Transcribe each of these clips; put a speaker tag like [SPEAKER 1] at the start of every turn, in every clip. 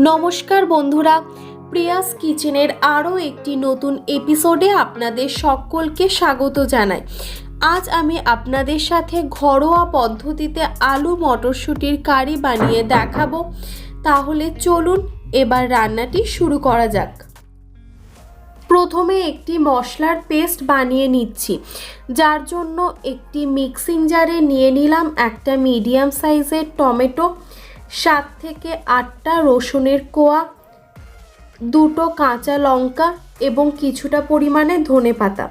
[SPEAKER 1] নমস্কার বন্ধুরা, প্রিয়াস কিচেনের আরও একটি নতুন এপিসোডে আপনাদের সকলকে স্বাগত জানাই। আজ আমি আপনাদের সাথে ঘরোয়া পদ্ধতিতে আলু মটরশুঁটির কারি বানিয়ে দেখাবো। তাহলে চলুন এবার রান্নাটি শুরু করা যাক। প্রথমে একটি মশলার পেস্ট বানিয়ে নিচ্ছি, যার জন্য একটি মিক্সিং জারে নিয়ে নিলাম একটা মিডিয়াম সাইজের টমেটো, 7 থেকে 8টা রসুনের কোয়া, 2টো কাঁচা লঙ্কা এবং কিছুটা পরিমাণে ধনেপাতা।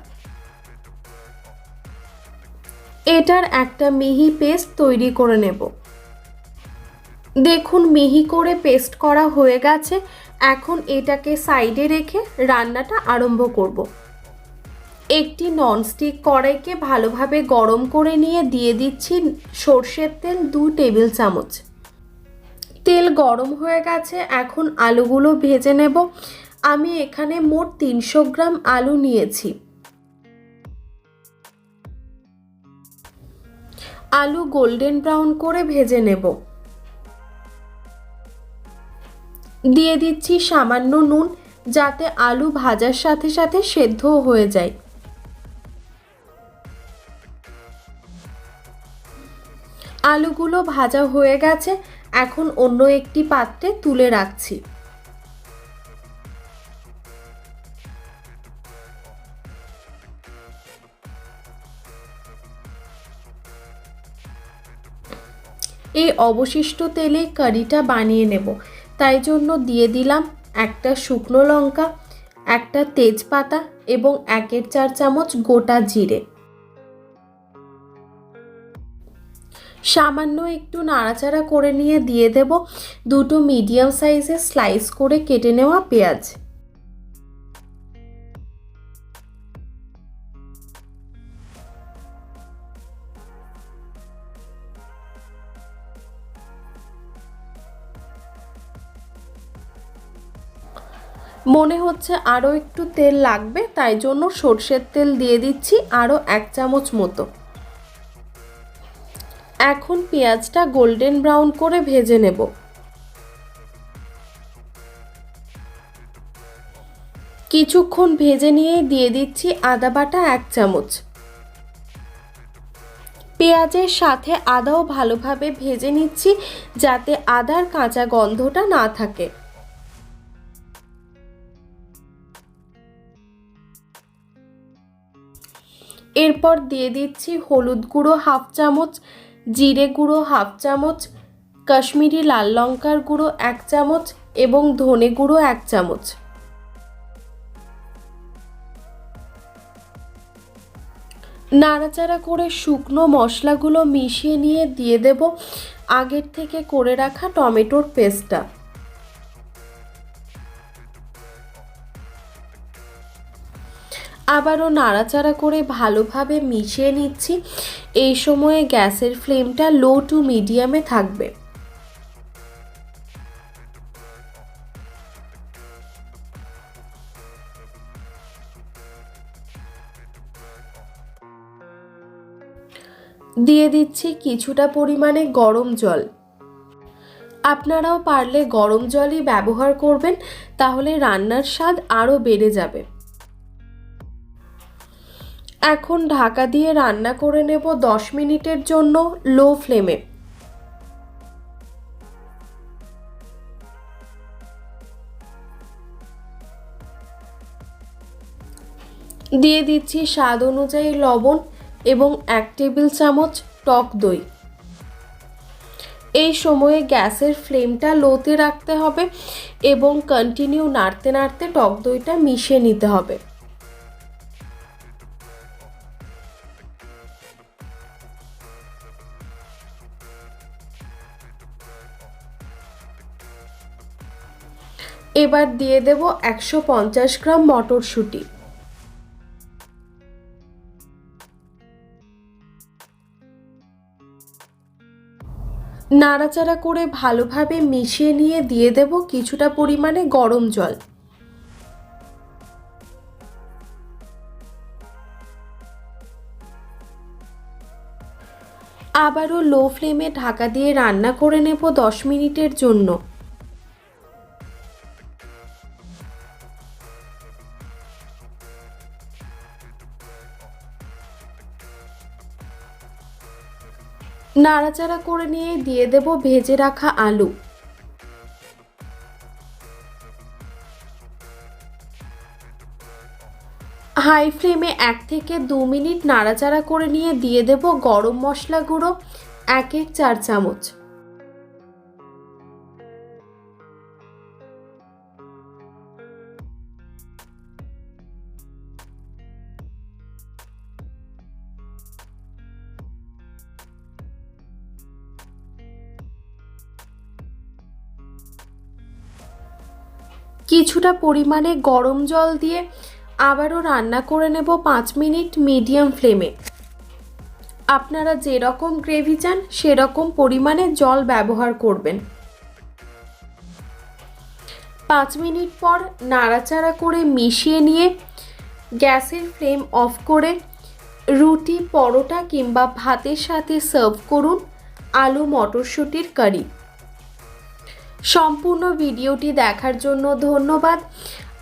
[SPEAKER 1] এটার একটা মিহি পেস্ট তৈরি করে নেব। দেখুন মিহি করে পেস্ট করা হয়ে গেছে। এখন এটাকে সাইডে রেখে রান্নাটা আরম্ভ করব। একটি ননস্টিক কড়াইকে ভালোভাবে গরম করে নিয়ে দিয়ে দিচ্ছি সরষের তেল 2 টেবিল চামচ। তেল গরম হয়ে গেছে, এখন আলুগুলো ভেজে নেব। আমি এখানে মোট 300 গ্রাম আলু নিয়েছি। আলু গোল্ডেন ব্রাউন করে ভেজে নেব। দিয়ে দিচ্ছি সামান্য নুন, যাতে আলু ভাজার সাথে সাথে সেদ্ধ হয়ে যায়। আলুগুলো ভাজা হয়ে গেছে, এখন অন্য একটি পাত্রে তুলে রাখছি। এই অবশিষ্ট তেলে কারিটা বানিয়ে নেব। তাই জন্য দিয়ে দিলাম একটা শুকনো লঙ্কা, একটা তেজপাতা এবং 1/4 চামচ গোটা জিরে। সামান্য একটু নাড়াচাড়া করে নিয়ে দিয়ে দেব 2টো মিডিয়াম সাইজের স্লাইস করে কেটে নেওয়া পেঁয়াজ। মনে হচ্ছে আরও একটু তেল লাগবে, তাই জন্য সরষের তেল দিয়ে দিচ্ছি আরও 1 চামচ মতো। এখন পেঁয়াজটা গোল্ডেন ব্রাউন করে ভেজে নেব। কিছুক্ষণ ভেজে নিয়ে দিয়ে দিচ্ছি আদা বাটা 1 চামচ। পেঁয়াজের সাথে আদাও ভালোভাবে ভেজে নিচ্ছি, যাতে আদার কাঁচা গন্ধটা না থাকে। এরপর দিয়ে দিচ্ছি হলুদ গুঁড়ো 1/2 চামচ, জিরে গুঁড়ো 1/2 চামচ, কাশ্মীরি লাল লঙ্কার গুঁড়ো 1 চামচ এবং ধনে গুঁড়ো 1 চামচ। নাড়াচাড়া করে শুকনো মশলাগুলো মিশিয়ে নিয়ে দিয়ে দেব আগের থেকে করে রাখা টমেটোর পেস্টটা। আবারও নাড়াচাড়া করে ভালোভাবে মিশিয়ে নিচ্ছি। এই সময়ে গ্যাসের ফ্লেমটা লো টু মিডিয়ামে থাকবে। দিয়ে দিচ্ছি কিছুটা পরিমাণে গরম জল। আপনারাও পারলে গরম জলই ব্যবহার করবেন, তাহলে রান্নার স্বাদ আরও বেড়ে যাবে। এখন ঢাকা দিয়ে রান্না করে নেব 10 মিনিটের জন্য লো ফ্লেমে। 10 মিনিট হয়ে গেছে, এখন ঢাকা দিয়ে নাড়াচাড়া করে ভালোভাবে মিশিয়ে নিয়ে দিয়ে দেব কিছুটা পরিমাণে গরম জল। দিয়ে দিচ্ছি স্বাদ অনুযায়ী লবণ এবং 1 টেবিল চামচ টক দই। এই সময়ে গ্যাসের ফ্লেমটা লোতে রাখতে হবে এবং কন্টিনিউ নাড়তে নাড়তে টক দইটা মিশিয়ে নিতে হবে। এবার দিয়ে দেব 150 গ্রাম মটরশুঁটি। নাড়াচাড়া করে ভালোভাবে মিশিয়ে নিয়ে দিয়ে দেব কিছুটা পরিমাণে গরম জল। আবারও লো ফ্লেমে ঢাকা দিয়ে রান্না করে নেব 10 মিনিটের জন্য। নাড়াচাড়া করে নিয়ে দিয়ে দেব ভেজে রাখা আলু। হাই ফ্লেমে 1 থেকে 2 মিনিট নাড়াচাড়া করে নিয়ে দিয়ে দেব গরম মশলা গুঁড়ো 1-4 চামচ। কিছুটা পরিমাণে গরম জল দিয়ে আবারও রান্না করে নেব 5 মিনিট মিডিয়াম ফ্লেমে। আপনারা যেরকম গ্রেভি চান সেরকম পরিমাণে জল ব্যবহার করবেন। 5 মিনিট পর নাড়াচাড়া করে মিশিয়ে নিয়ে গ্যাসের ফ্লেম অফ করে রুটি, পরোটা কিংবা ভাতের সাথে সার্ভ করুন আলু মটরশুঁটির কারি। সম্পূর্ণ ভিডিওটি দেখার জন্য ধন্যবাদ।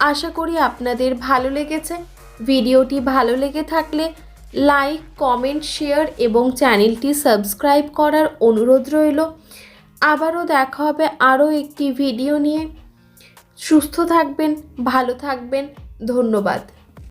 [SPEAKER 1] আশা করি আপনাদের ভালো লেগেছে। ভিডিওটি ভালো লেগে থাকলে লাইক, কমেন্ট, শেয়ার এবং চ্যানেলটি সাবস্ক্রাইব করার অনুরোধ রইল। আবারও দেখা হবে আরও একটি ভিডিও নিয়ে। সুস্থ থাকবেন, ভালো থাকবেন। ধন্যবাদ।